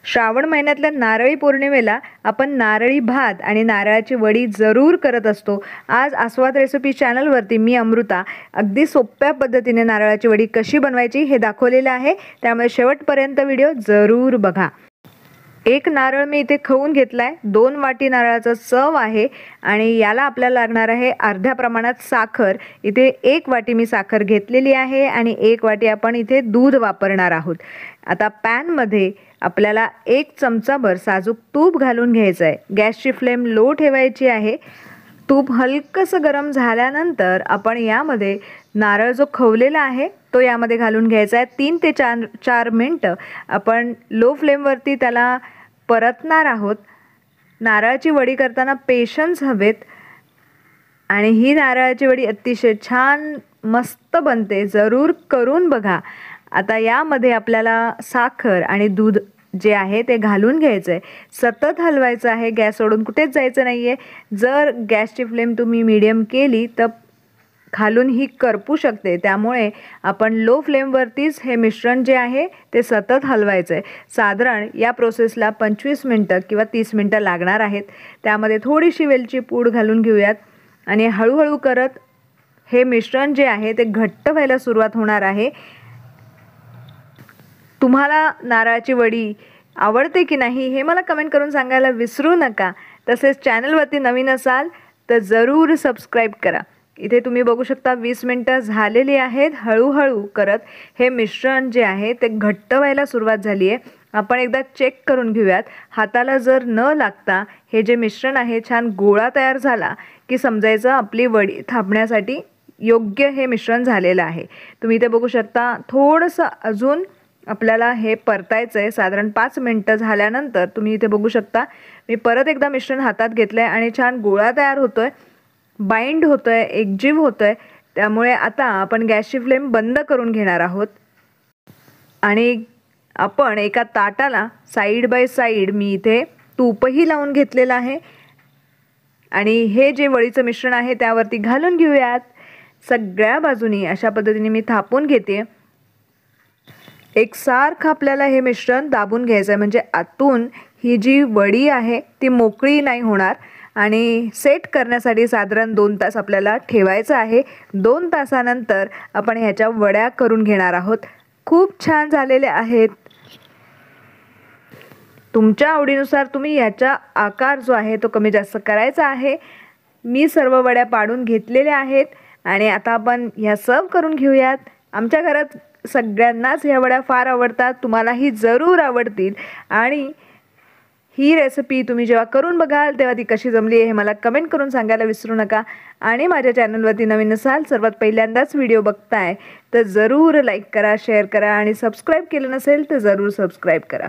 श्रावण महिन्यातल्या नारळी पौर्णिमेला आपण नारळी भात आणि नारळाची वडी जरूर करत असतो। आज आस्वाद रेसिपी चॅनलवरती मी अमृता अगदी सोप्या पद्धतीने नारळाची वडी कशी बनवायची हे दाखवलेलं आहे, त्यामुळे शेवटपर्यंत व्हिडिओ जरूर बघा। एक नारळ मी इथे खवून घेतलाय, 2 वाटी नारळाचा चव आहे आणि याला आपल्याला लागणार आहे अर्ध्या प्रमाणात साखर। इथे 1 वाटी मी साखर घेतलेली आहे आणि 1 वाटी आपण इथे दूध वापरणार आहोत। आता पॅन मध्ये आपल्याला 1 चमचाभर साजूक तूप घालून घ्यायचं आहे। गॅसची फ्लेम लो ठेवायची आहे। तूप हलकसं गरम झाल्यानंतर आपण यामध्ये नारळ जो खवलेला आहे तो यामध्ये घालून घ्यायचा आहे। 3 ते 4 मिनिटं आपण लो फ्लेमवरती त्याला परतणार आहोत। नारळाची वडी करताना पेशन्स हवेत आणि ही नारळाची वडी अतिशय छान मस्त बनते, जरूर करून बघा। आता यामध्ये आपल्याला साखर आणि दूध जे आहे ते घालून घ्यायचं आहे। सतत हलवायचं आहे, गॅस सोडून कुठेच जायचं नाही आहे। जर गॅसची फ्लेम तुम्ही मीडियम केली तर खालून ही करपू शकते, त्यामुळे आपण लो फ्लेमवरतीच हे मिश्रण जे आहे ते सतत हलवायचं आहे। साधारण या प्रोसेसला 25 मिनिटं किंवा 30 मिनिटं लागणार आहेत। त्यामध्ये थोडीशी वेलची पूड घालून घेऊयात आणि हळूहळू करत हे मिश्रण जे आहे ते घट्ट व्हायला सुरुवात होणार आहे। तुम्हाला नारळाची वडी आवडते की नाही हे मला कमेंट करून सांगायला विसरू नका। तसेच चॅनलवरती नवीन असाल तर जरूर सबस्क्राईब करा। इथे तुम्ही बघू शकता 20 मिनिटं झालेली आहेत। हळूहळू करत हे मिश्रण जे आहे ते घट्ट व्हायला सुरुवात झाली आहे। आपण एकदा चेक करून घेऊयात। हाताला जर न लागता हे जे मिश्रण आहे छान गोळा तयार झाला की समजायचं आपली वडी थापण्यासाठी योग्य हे मिश्रण झालेलं आहे। तुम्ही इथे बघू शकता थोडंसं अजून आपल्याला हे परतायचं आहे। साधारण 5 मिनिटं झाल्यानंतर तुम्ही इथे बघू शकता मी परत एकदा मिश्रण हातात घेतलंय आणि छान गोळा तयार होतोय, बाइंड होतोय, एकजीव होतोय। त्यामुळे आता आपण गॅसची फ्लेम बंद करून घेणार आहोत आणि आपण एका ताटाला साइड बाय साइड मी इथे तूपही लावून घेतलेलं आहे आणि हे जे वडीचं मिश्रण आहे त्यावरती घालून घेऊयात। सगळ्या बाजूनी अशा पद्धतीने मी थापून घेते। एकसारखं आपल्याला हे मिश्रण दाबून घ्यायचं आहे, म्हणजे आतून ही जी वडी आहे ती मोकळी नाही होणार। आणि सेट करण्यासाठी साधारण 2 तास आपल्याला ठेवायचं आहे। 2 तासानंतर आपण ह्याच्या वड्या करून घेणार आहोत। खूप छान झालेले आहेत। तुमच्या आवडीनुसार तुम्ही याचा आकार जो आहे तो कमी जास्त करायचा आहे। मी सर्व वड्या पाडून घेतलेल्या आहेत आणि आता आपण ह्या सर्व करून घेऊयात। आमच्या घरात सगळ्यांनाच ह्या वड्या फार आवडतात, तुम्हालाही जरूर आवडतील आणि ही रेसिपी तुम्ही जेव्हा करून बघाल तेव्हा ती कशी जमली आहे हे मला कमेंट करून सांगायला विसरू नका। आणि माझ्या चॅनलवरती नवीन असाल, सर्वात पहिल्यांदाच व्हिडिओ बघताय तर जरूर लाईक करा, शेअर करा आणि सबस्क्राईब केलं नसेल तर जरूर सबस्क्राईब करा।